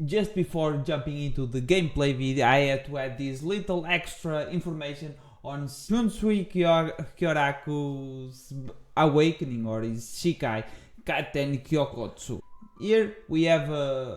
just before jumping into the gameplay video, I had to add this little extra information on Shunsui Kyoraku's awakening, or his Shikai Katen Kyokotsu. Here we have,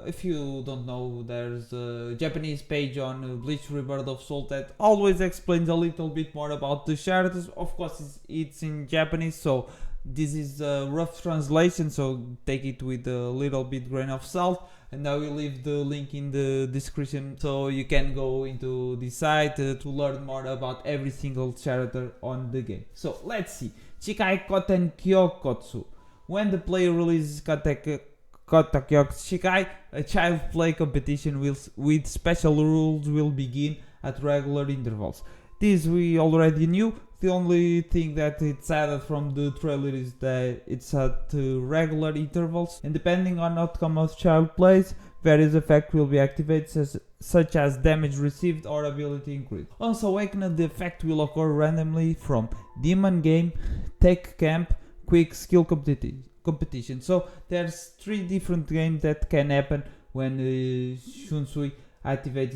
if you don't know, there's a Japanese page on Bleach Rebirth of Soul that always explains a little bit more about the characters. Of course, it's in Japanese, so this is a rough translation, so take it with a little bit grain of salt. And I will leave the link in the description so you can go into the site to learn more about every single character on the game. So let's see. Shikai Koten Kyokotsu. When the player releases Kotakyoku Shikai, a child play competition with special rules will begin at regular intervals. This we already knew. The only thing that it's added from the trailer is that it's at regular intervals, and depending on outcome of child plays, various effects will be activated, such as damage received or ability increase. Once awakened, the effect will occur randomly from Demon Game, Tech Camp, Quick Skill competition. So there's 3 different games that can happen when Shunsui activates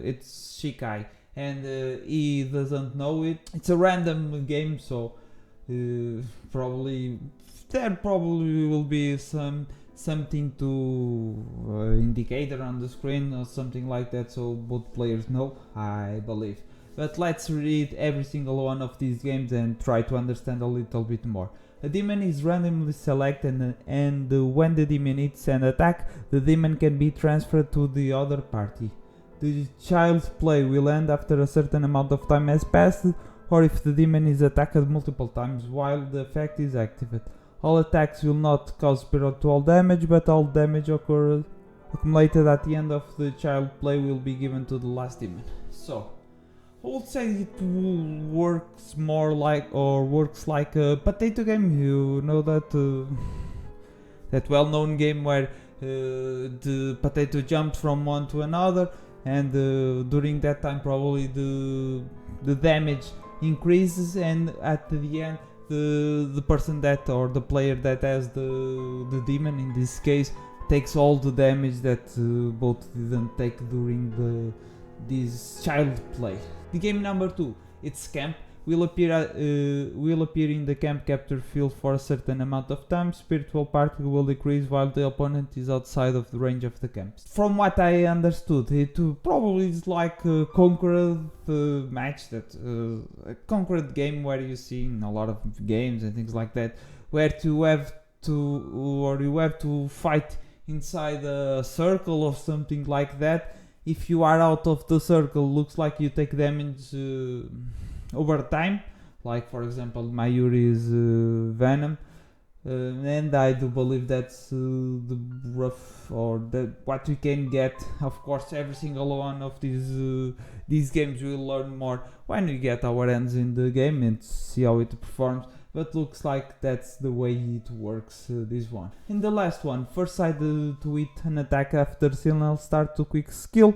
its Shikai, and he doesn't know it. It's a random game, so probably will be something to indicator on the screen or something like that, so both players know, I believe. But let's read every single one of these games and try to understand a little bit more. A demon is randomly selected, and when the demon hits an attack, the demon can be transferred to the other party. The child's play will end after a certain amount of time has passed, or if the demon is attacked multiple times while the effect is active. All attacks will not cause spiritual damage, but all damage accumulated at the end of the child play will be given to the last demon. So I would say it works like a potato game. You know that that well-known game where the potato jumps from one to another, and during that time probably the damage increases, and at the end the person that, or the player that has the demon in this case, takes all the damage that both didn't take during this child play. The game number 2, it's Camp, will appear in the camp capture field for a certain amount of time. Spiritual particle will decrease while the opponent is outside of the range of the camp. From what I understood, it probably is like a conquered match, that a conquered game where you see in a lot of games and things like that, where you have to fight inside a circle or something like that. If you are out of the circle, looks like you take damage over time, like for example Mayuri's Venom, and I do believe that's the rough, or what we can get. Of course, every single one of these games we'll learn more when we get our hands in the game and see how it performs, but looks like that's the way it works, this one. In the last one, first side to hit an attack after signal start to quick skill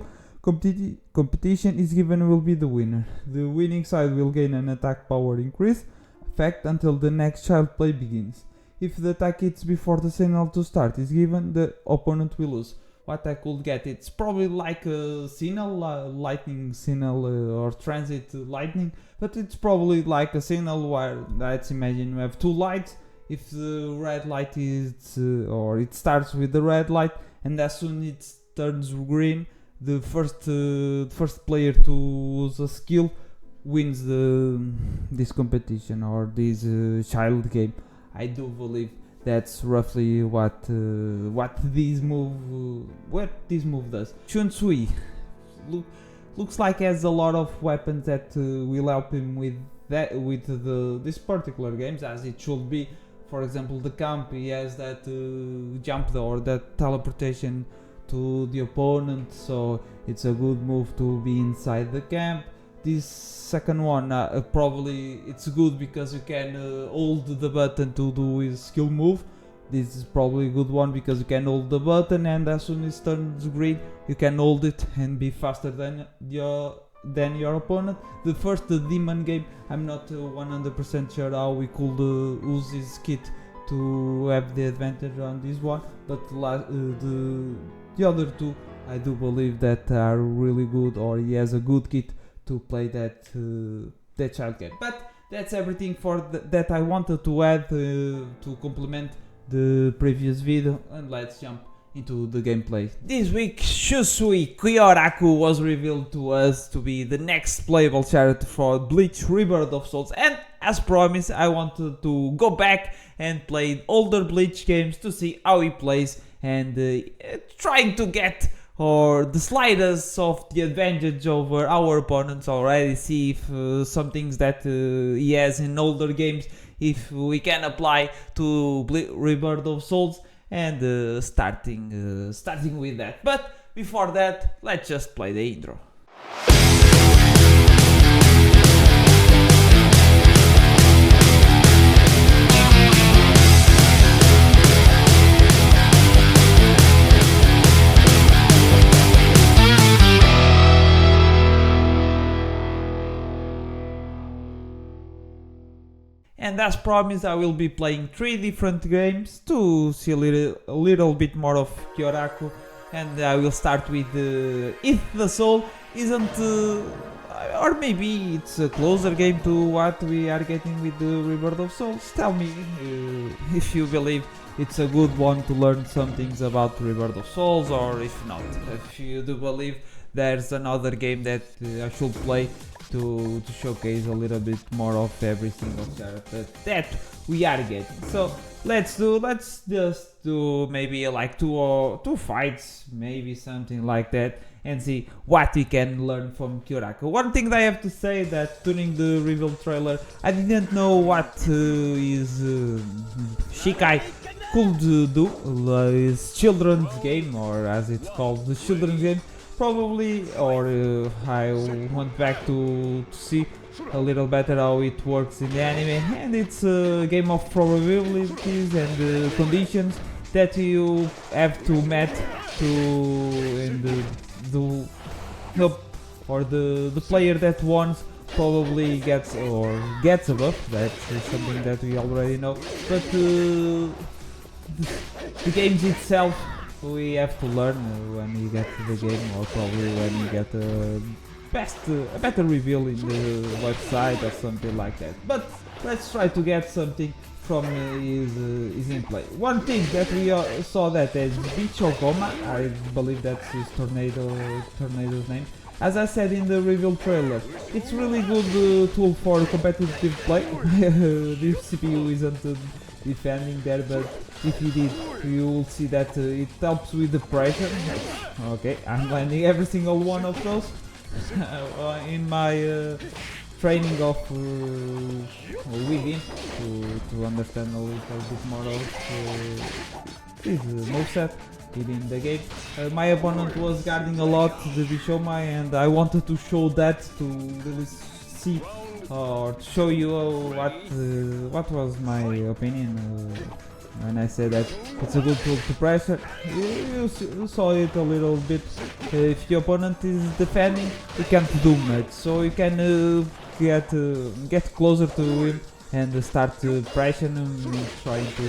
competition is given will be the winner. The winning side will gain an attack power increase effect until the next child play begins. If the attack hits before the signal to start is given, the opponent will lose. What I could get, it's probably like a signal, lightning signal, or transit lightning, but it's probably like a signal where, let's imagine you have 2 lights. If the red light is, or it starts with the red light, and as soon as it turns green, the first player to use a skill wins this competition or this child game. I do believe that's roughly what this move does. Shunsui looks like has a lot of weapons that will help him with this particular games, as it should be. For example, the camp, he has that jump or that teleportation to the opponent, so it's a good move to be inside the camp. This second one, probably it's good because you can hold the button to do his skill move. This is probably a good one because you can hold the button, and as soon as it turns green you can hold it and be faster than your opponent. The first demon game, I'm not 100% sure how we could use his kit to have the advantage on this one, but the other two I do believe that are really good, or he has a good kit to play that child game. But that's everything for that I wanted to add to complement the previous video, and let's jump into the gameplay. This week, Shunsui Kyōraku was revealed to us to be the next playable character for Bleach Rebirth of Souls, and as promised, I wanted to go back and play older Bleach games to see how he plays, and trying to get the slightest of the advantage over our opponents already, see if some things that he has in older games, if we can apply to Rebirth of Souls, and starting with that. But before that, let's just play the intro. And as promised, I will be playing 3 different games to see a little bit more of Kyōraku, and I will start with if the soul isn't, or maybe it's a closer game to what we are getting with the Rebirth of Souls. Tell me if you believe it's a good one to learn some things about Rebirth of Souls, or if not, if you do believe there's another game that I should play to showcase a little bit more of every single character that we are getting. So let's just do maybe like two fights, maybe something like that, and see what we can learn from Kyōraku. One thing that I have to say, that during the reveal trailer I didn't know what his Shikai could do, his children's game, or as it's called, the children's game. Probably, or I went back to see a little better how it works in the anime, and it's a game of probabilities and conditions that you have to meet and the player that wants probably gets above. That's something that we already know, but the games itself, we have to learn when we get to the game, or probably when we get a better reveal in the website or something like that. But let's try to get something from his gameplay. One thing that we saw, that is Bleach, I believe that's his tornado's name. As I said in the reveal trailer, it's really good tool for competitive play. The CPU isn't defending there, but if you did, you will see that it helps with the pressure. Okay, I'm landing every single one of those in my training of with him to understand a little bit more of his moveset within the game. My opponent was guarding a lot the Bishoma, and I wanted to show that, to really see or to show you what was my opinion when I said that it's a good tool to pressure. You saw it a little bit. If your opponent is defending, you can't do much, so you can get closer to him and start pressuring him, trying to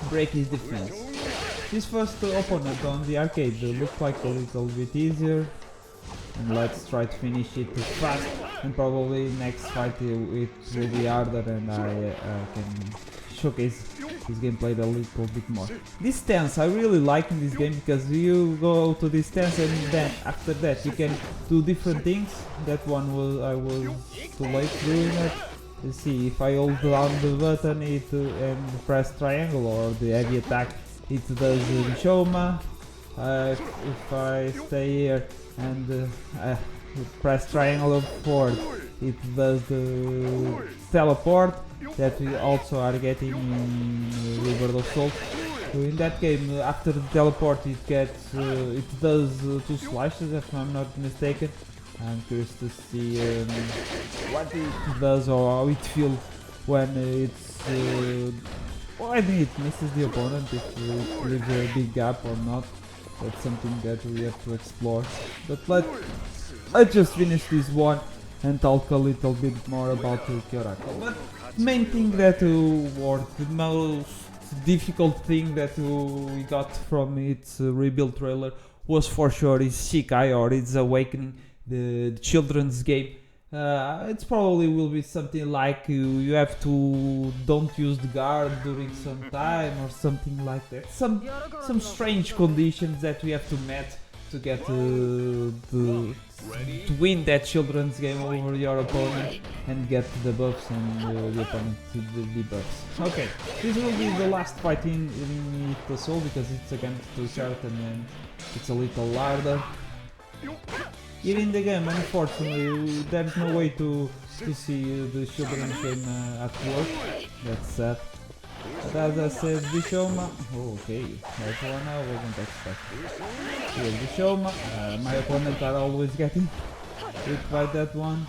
break his defense. This first opponent on the arcade looked like a little bit easier, and let's try to finish it fast, and probably next fight it will be harder, and I can showcase his gameplay a little bit more. This stance I really like in this game, because you go to this stance and then after that you can do different things. That one I was too late doing it. You see, if I hold down the button and press triangle or the heavy attack, it does Bishoma. If I stay here and press triangle forward, it does the teleport that we also are getting in Rebirth of Souls. So in that game, after the teleport, it does 2 slashes, if I'm not mistaken. I'm curious to see what it does, or how it feels when when it misses the opponent, if it leaves a big gap or not. That's something that we have to explore. But let's just finish this one and talk a little bit more about Kyōraku. But main thing that or the most difficult thing that we got from its rebuild trailer was for sure is Shikai or its Awakening, the children's game. It's probably will be something like you have to don't use the guard during some time or something like that. Some strange conditions that we have to meet to get to win that children's game over your opponent and get the buffs and the opponent to the debuffs. Okay, this will be the last fight in the soul because it's against the chart and then it's a little harder. Here in the game, unfortunately, there's no way to see the children's game at work. That's sad. But as I said, Bishoma. Oh, okay, that's one I wasn't expecting. Here, Bishoma. My opponents are always getting hit by that one.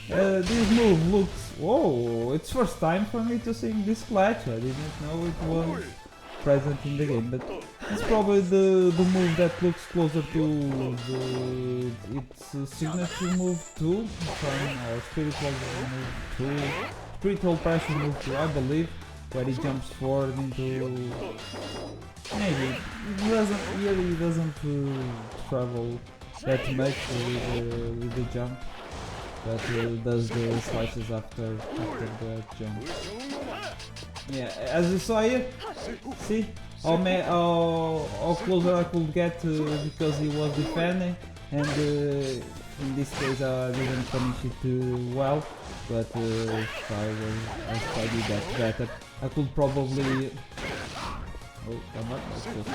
This move looks. Whoa! It's first time for me to see this clutch. I didn't know it was present in the game, but it's probably the move that looks closer to its signature move 2, or spiritual move 2, spiritual pressure move 2, I believe, where he jumps forward into. Maybe he doesn't travel that much with the jump, but does the slices after the jump. Yeah, as you saw here, see how closer I could get because he was defending, and in this case I didn't finish it well, but if I did that better, I could probably. Oh, come on, let's just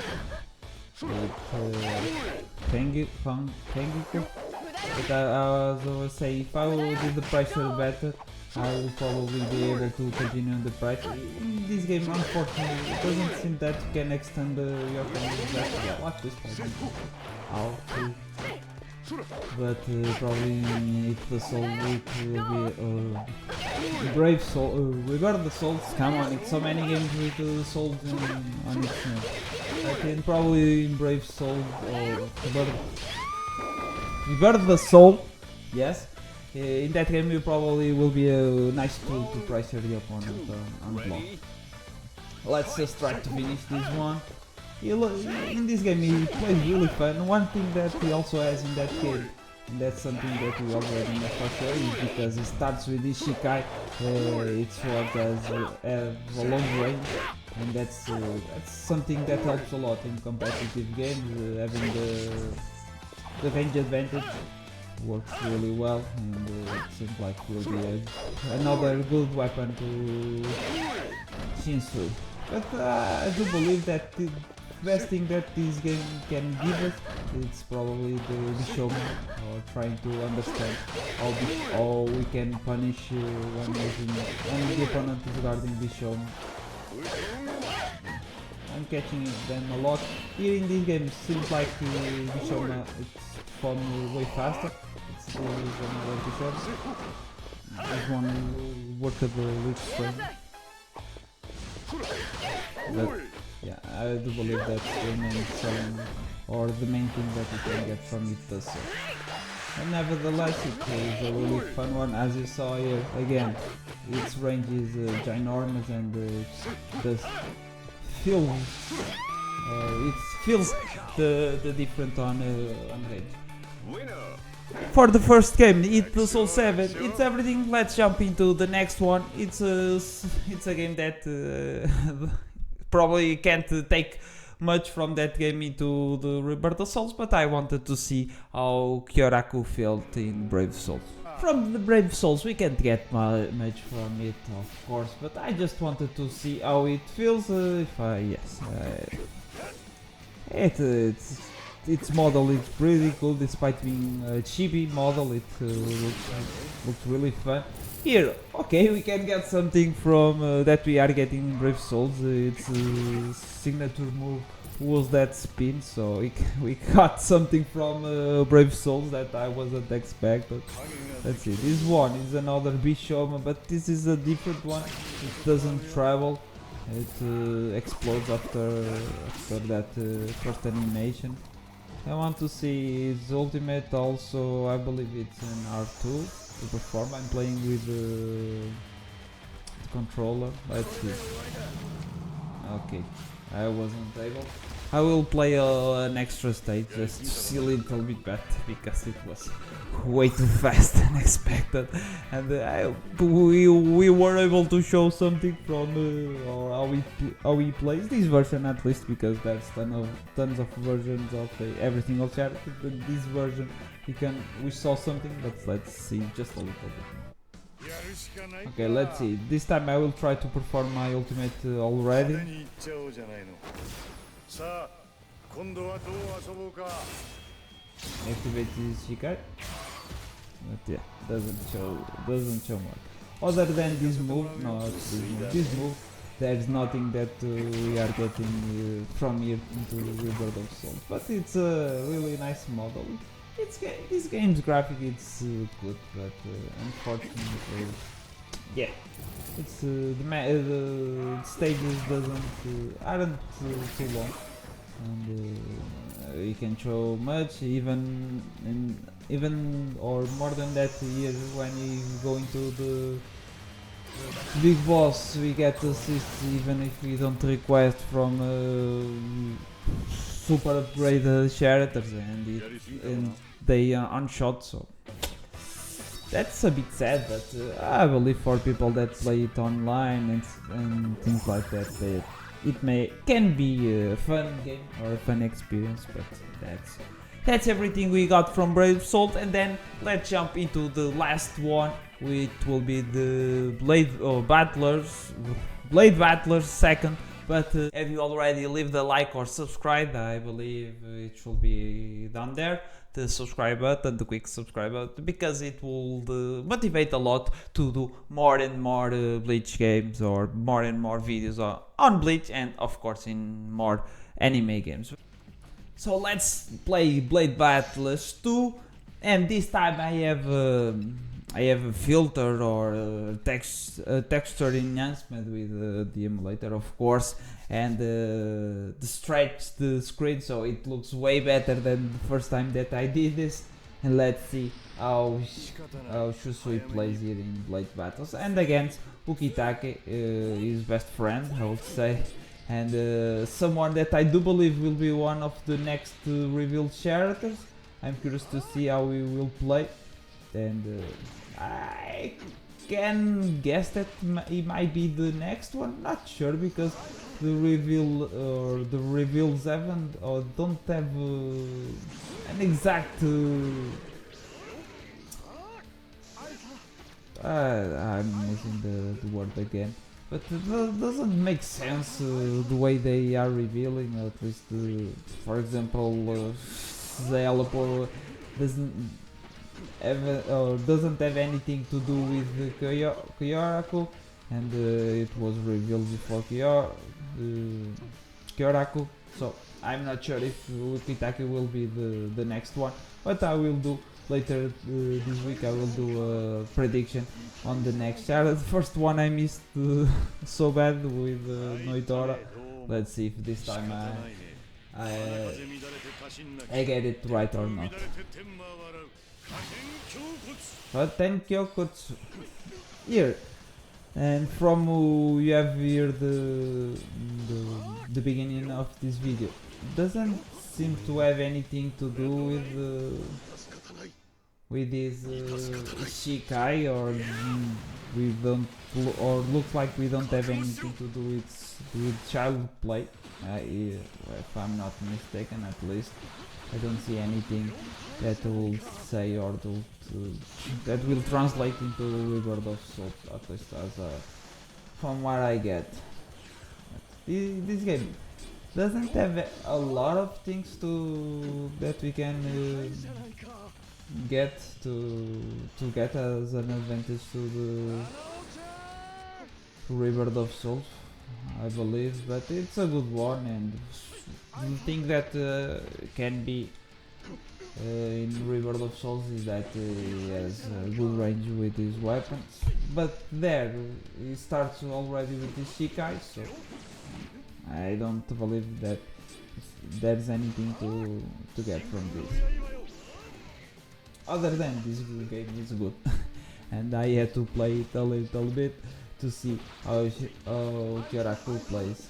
Tengiku. But I was say if I did the pressure better, I will probably be able to continue on the pressure. In this game, unfortunately, it doesn't seem that you can extend your combos back. Yeah, watch this fight. Ow, too. But probably if the soul will be Brave Soul, regard the souls. Come on, it's so many games with souls on its name. I can probably in Brave Soul or Rebirth the Soul. Yes. In that game, you probably will be a nice tool to pressure the opponent on block. Let's just try to finish this one. In this game, he plays really fun. One thing that he also has in that game, and that's something that we already know for sure, is because he starts with this Shikai, its sword has a long range, and that's something that helps a lot in competitive games, having the range advantage. Works really well, and it seems like will be another good weapon to Shunsui. But I do believe that the best thing that this game can give us is probably the Bishoma, or trying to understand how we can punish when the opponent is guarding Bishoma. I'm catching them a lot. Here in this game, seems like Bishoma it's performed way faster. It's one Bishoma. This one workable with strength. But yeah, I do believe that's the main selling or the main thing that you can get from it also. And nevertheless, it is a really fun one, as you saw here. Again, its range is ginormous, and it feels the different on range. For the first game, it's the Soul 7. It's everything. Let's jump into the next one. It's a game that probably can't take much from that game into the Rebirth of Souls, but I wanted to see how Kyōraku felt in Brave Souls. From the Brave Souls, we can't get much from it, of course, but I just wanted to see how it feels. Its model is pretty cool, despite being a chibi model. It looks really fun. Here, okay, we can get something from that we are getting in Brave Souls. Its signature move was that spin, so we got something from Brave Souls that I wasn't expecting. Let's see, this one is another Bishoma, but this is a different one. It doesn't travel. It explodes after that first animation. I want to see his ultimate also. I believe it's an R2 to perform. I'm playing with the controller. Let's see. Okay, I wasn't able. I will play an extra stage just to see a little bit better because it was way too fast than expected, and we were able to show something from or how he plays this version at least, because there's tons of versions of every single character. But this version we saw something, but let's see just a little bit. Okay, let's see. This time I will try to perform my ultimate already. Activate this Shikai. But yeah, doesn't show much. Other than this move, this move, there's nothing that we are getting from here into Rebirth of Souls. But it's a really nice model. This game's graphic is good, but unfortunately, yeah, it's the stages aren't too long, and you can show much even or more than that here when you go into the big boss. We get assists even if we don't request from super upgraded characters, and they unshot, so that's a bit sad, but I believe for people that play it online and things like that, it can be a fun game or a fun experience. But that's everything we got from Brave Salt, and then let's jump into the last one, which will be the Blade Battlers second. But have you already left a like or subscribe? I believe it should be down there, the subscribe button, the quick subscribe button, because it will motivate a lot to do more and more Bleach games, or more and more videos on Bleach, and of course in more anime games. So let's play Blade Battlers 2, and this time I have a filter or texture enhancement with the emulator, of course, and stretch the screen so it looks way better than the first time that I did this. And let's see how Shunsui plays here in Blade Battles, and against Ukitake, his best friend, I would say, and someone that I do believe will be one of the next revealed characters. I'm curious to see how he will play, and I can guess that he might be the next one. Not sure, because the reveals haven't or don't have an exact. I'm missing the word again, but it doesn't make sense the way they are revealing. At least, for example, Zalapo doesn't have anything to do with Kyōraku, and it was revealed before Kyōraku, so I'm not sure if Ukitake will be the next one, but I will do later this week. I will do a prediction on the next character. The first one I missed so bad with Noitora. Let's see if this time I get it right or not. But then Kyokutsu here, and from you have here the beginning of this video, doesn't seem to have anything to do with this Shikai, or looks like we don't have anything to do with child play. If I'm not mistaken, at least I don't see anything that will say or that will translate into Rebirth of Souls, at least from what I get. This game doesn't have a lot of things that we can get as an advantage to Rebirth of Souls, I believe, but it's a good one, and the thing that can be in Rebirth of Souls is that he has a good range with his weapons, but there he starts already with his Shikai, so I don't believe that there's anything to get from this. Other than this game is good, and I had to play it a little bit to see how Kyōraku plays.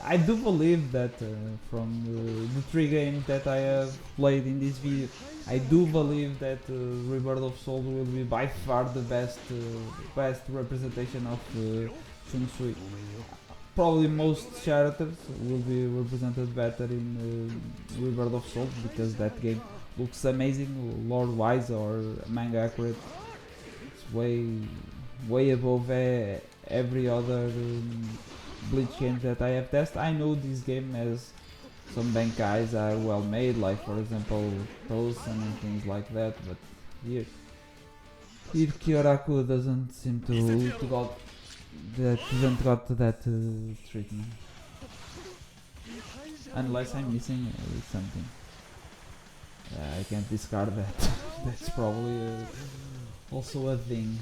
I do believe that from the 3 games that I have played in this video, I do believe that Rebirth of Souls will be by far the best representation of Shunsui. Probably most characters will be represented better in Rebirth of Souls because that game looks amazing, lore-wise or manga accurate. It's way above every other Bleach games that I have tested. I know this game has some bankais are well made, like for example Tosen and things like that, but here Kyōraku doesn't seem to got that treatment. Unless I'm missing something. I can't discard that. That's probably also a thing.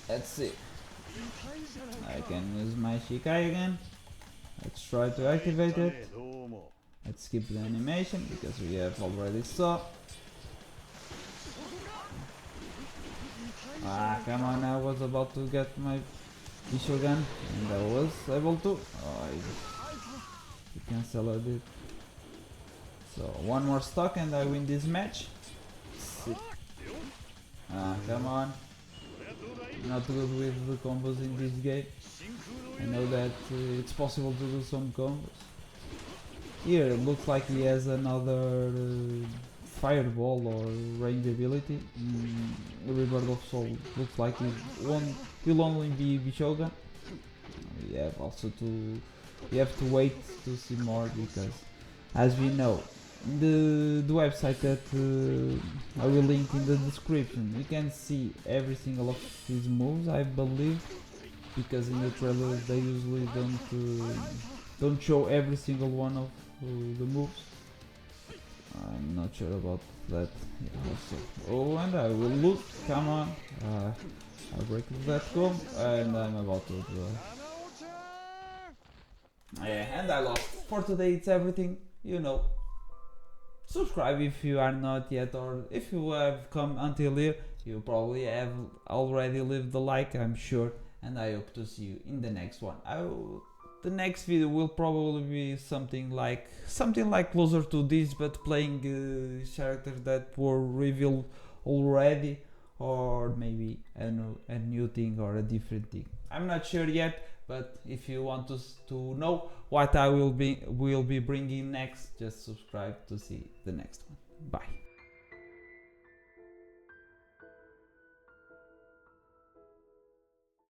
Let's see. I can use my Shikai again. Let's try to activate it. Let's skip the animation because we have already saw. Ah, come on, I was about to get my Shogun and I was able to. Oh, he cancelled it. So one more stock and I win this match. Ah, come on. Not good with the combos in this game. I know that it's possible to do some combos. Here it looks like he has another fireball or range ability. The Rebirth of Soul looks like he will only be Bishogun. We have to wait to see more because, as we know, the website that I will link in the description, you can see every single of his moves, I believe, because in the trailers they usually don't show every single one of the moves. I'm not sure about that. Yeah, also. Oh, and I will loot. Come on. I'll break that comb and I'm about to yeah, and I lost. For today it's everything, you know. Subscribe if you are not yet, or if you have come until here, you probably have already left the like, I'm sure, and I hope to see you in the next one. The next video will probably be something like closer to this, but playing characters that were revealed already, or maybe a new thing or a different thing. I'm not sure yet, but if you want to know what I will be bringing next, just subscribe to see the next one. Bye.